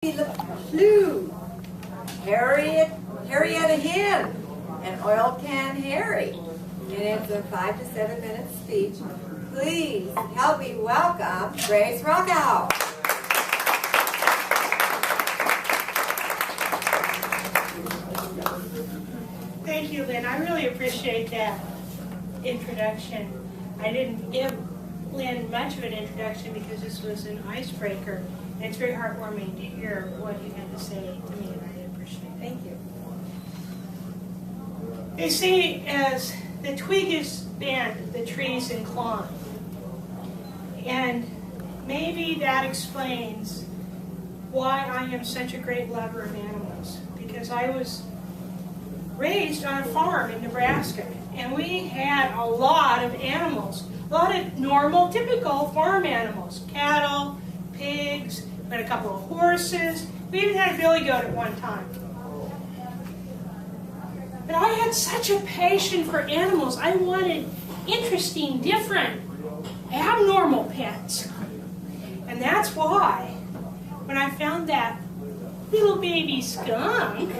The Flu, Henrietta Hen, and Oil Can Harry. And it's a 5 to 7 minute speech. Please help me welcome Grace Rockout. Thank you, Lynn. I really appreciate that introduction. I didn't give Lynn much of an introduction because this was an icebreaker. And it's very heartwarming to hear what you had to say to me, and I appreciate it. Thank you. They say as the twig is bent, the tree's inclined. And maybe that explains why I am such a great lover of animals. Because I was raised on a farm in Nebraska, and we had a lot of animals. A lot of normal, typical farm animals. Cattle, pigs, we had a couple of horses. We even had a billy goat at one time. But I had such a passion for animals. I wanted interesting, different, abnormal pets. And that's why, when I found that little baby skunk,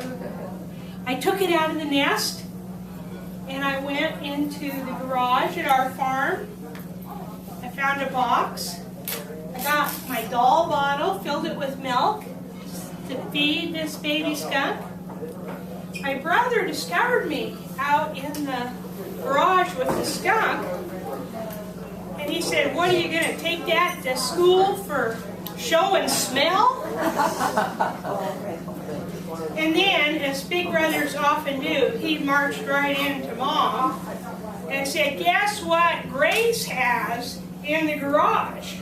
I took it out of the nest, and I went into the garage at our farm. I found a box. I got my doll bottle, filled it with milk to feed this baby skunk. My brother discovered me out in the garage with the skunk, and he said, "What are you going to take that to school for show and smell?" And then, as big brothers often do, he marched right into Mom and said, "Guess what Grace has in the garage?"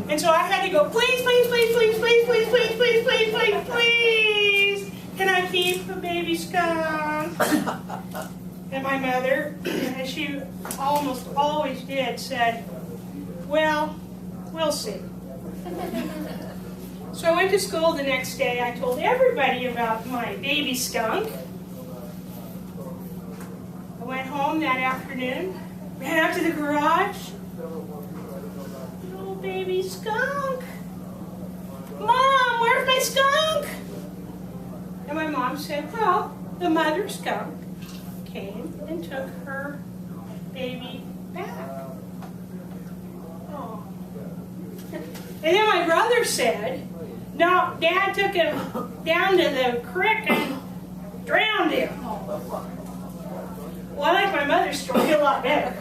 And so I had to go, "Please, please, please, please, please, please, please, please, please, please, please, can I keep a baby skunk?" And my mother, as she almost always did, said, "Well, we'll see." So I went to school the next day. I told everybody about my baby skunk. I went home that afternoon, ran out to the garage. Little baby skunk. "Mom, where's my skunk?" And my mom said, "Well, the mother skunk came and took her baby back." Oh. And then my brother said, "No, Dad took him down to the creek and drowned him." Well, I like my mother's story a lot better.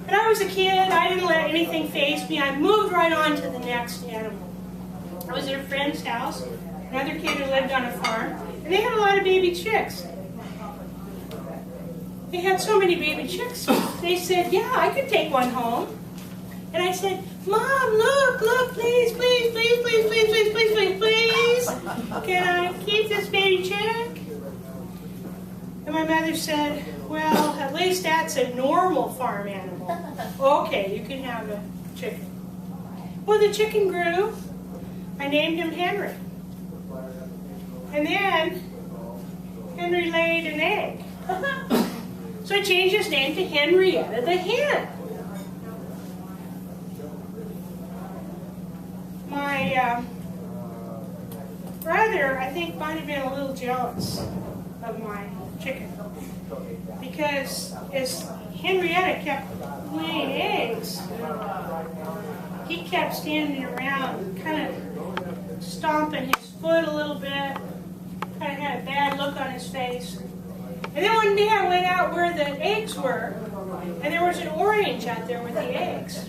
When I was a kid, I didn't let anything faze me. I moved right on to the next animal. I was at a friend's house, another kid who lived on a farm, and they had a lot of baby chicks. They had so many baby chicks, they said, "Yeah, I could take one home." And I said, "Mom, look, please, please, please, please, please, please, please, please, please, can I keep this baby chick?" And my mother said, "Well, at least that's a normal farm animal. Okay, you can have a chicken." Well, the chicken grew. I named him Henry. And then Henry laid an egg. So I changed his name to Henrietta the Hen. My brother, I think, might have been a little jealous of my chicken, because as Henrietta kept laying eggs, he kept standing around, kind of stomping his foot a little bit, kind of had a bad look on his face. And then one day I went out where the eggs were, and there was an orange out there with the eggs.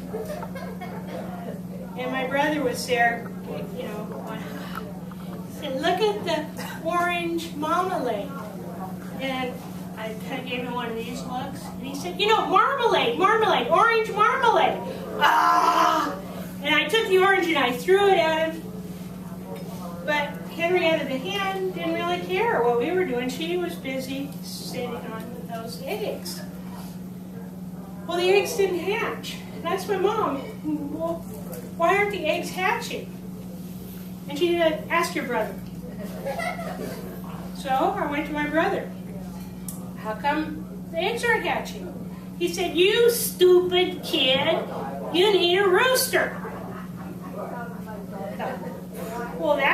And my brother was there, you know, he said, "Look at the orange marmalade." And I kind of gave him one of these looks, and he said, "You know, marmalade, orange marmalade." Ah! And I took the orange and I threw it at him. But Henrietta the Hen didn't really care what we were doing. She was busy sitting on those eggs. Well, the eggs didn't hatch. And I asked my mom, "Well, why aren't the eggs hatching?" And she said, "Ask your brother." So I went to my brother. "How come the eggs aren't hatching?" He said, "You stupid kid, you need a rooster."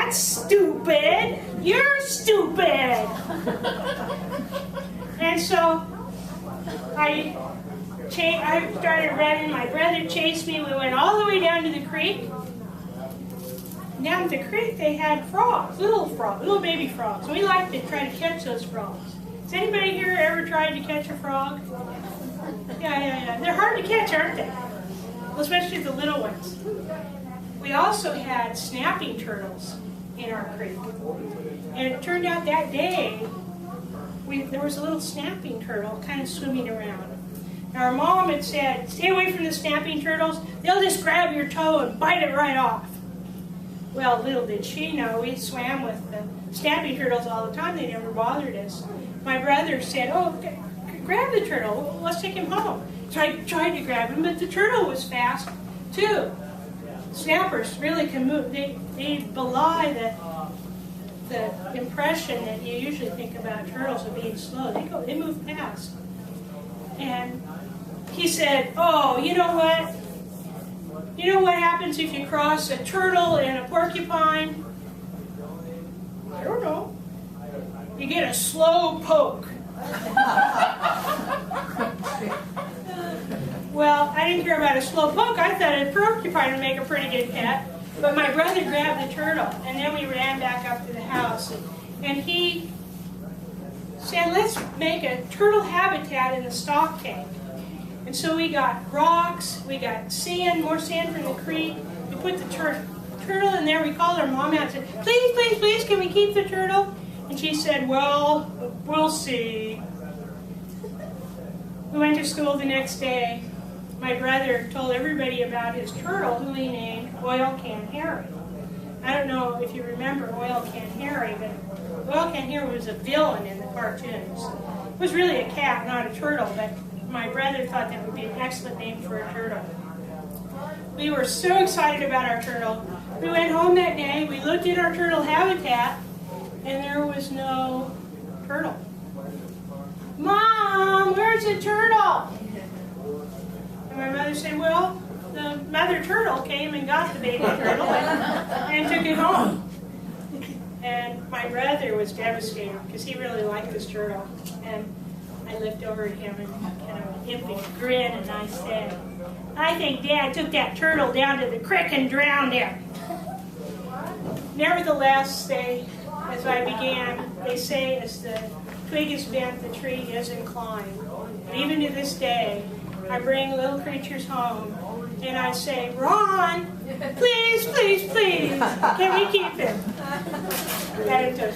that's stupid. You're stupid. And so I started running. My brother chased me. We went all the way down to the creek. Down at the creek, they had frogs, little baby frogs. We like to try to catch those frogs. Has anybody here ever tried to catch a frog? Yeah. They're hard to catch, aren't they? Well, especially the little ones. We also had snapping turtles in our creek. And it turned out that day, there was a little snapping turtle kind of swimming around. Now, our mom had said, stay away from the snapping turtles. They'll just grab your toe and bite it right off. Well, little did she know, we swam with the snapping turtles all the time. They never bothered us. My brother said, oh, grab the turtle. Let's take him home. So I tried to grab him, but the turtle was fast, too. Snappers really can move. They belie the impression that you usually think about turtles of being slow. They move fast. And he said, oh, you know what? You know what happens if you cross a turtle and a porcupine? I don't know. You get a slow poke. Well, I didn't care about a slow poke. I thought a porcupine would make a pretty good pet. But my brother grabbed the turtle, and then we ran back up to the house. And he said, let's make a turtle habitat in the stock tank. And so we got rocks, we got sand, more sand from the creek. We put the turtle in there. We called our mom out and said, please, please, please, can we keep the turtle? And she said, well, we'll see. We went to school the next day. My brother told everybody about his turtle, who he named Oil Can Harry. I don't know if you remember Oil Can Harry, but Oil Can Harry was a villain in the cartoons. It was really a cat, not a turtle, but my brother thought that would be an excellent name for a turtle. We were so excited about our turtle. We went home that day, we looked at our turtle habitat, and there was no turtle. Mom, where's the turtle? And my mother said, well, the mother turtle came and got the baby turtle and took it home. And my brother was devastated because he really liked this turtle. And I looked over at him and kind of an impish grin, and I said, I think Dad took that turtle down to the creek and drowned him. Nevertheless, as I began, they say as the twig is bent, the tree is inclined. And even to this day, I bring little creatures home, and I say, Ron, please, please, please, can we keep him? That it took.